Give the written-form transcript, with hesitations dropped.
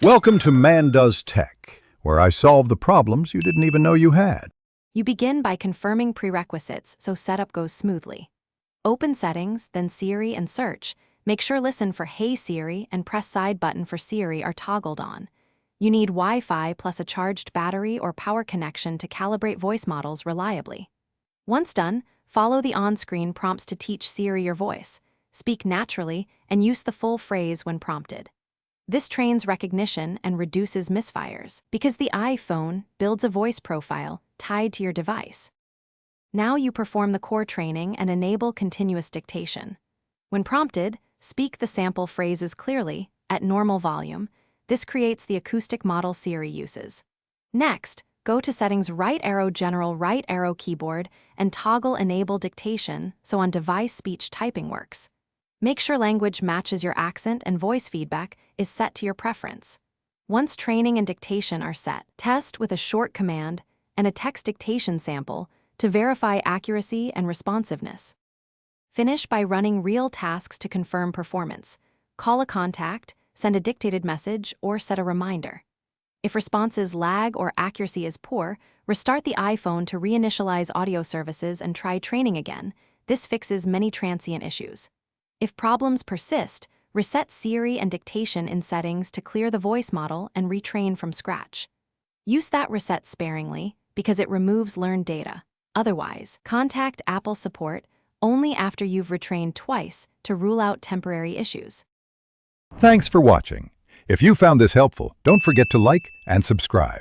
Welcome to Man Does Tech, where I solve the problems you didn't even know you had. You begin by confirming prerequisites so setup goes smoothly. Open Settings, then Siri and Search. Make sure Listen for Hey Siri and press Side button for Siri are toggled on. You need Wi-Fi plus a charged battery or power connection to calibrate voice models reliably. Once done, follow the on-screen prompts to teach Siri your voice. Speak naturally and use the full phrase when prompted. This trains recognition and reduces misfires because the iPhone builds a voice profile tied to your device. Now you perform the core training and enable continuous dictation. When prompted, speak the sample phrases clearly, at normal volume. This creates the acoustic model Siri uses. Next, go to Settings right arrow General right arrow Keyboard and toggle Enable Dictation so on-device speech typing works. Make sure language matches your accent and voice feedback is set to your preference. Once training and dictation are set, test with a short command and a text dictation sample to verify accuracy and responsiveness. Finish by running real tasks to confirm performance. Call a contact, send a dictated message, or set a reminder. If responses lag or accuracy is poor, restart the iPhone to reinitialize audio services and try training again. This fixes many transient issues. If problems persist, reset Siri and dictation in settings to clear the voice model and retrain from scratch. Use that reset sparingly because it removes learned data. Otherwise, contact Apple support only after you've retrained twice to rule out temporary issues. Thanks for watching. If you found this helpful, don't forget to like and subscribe.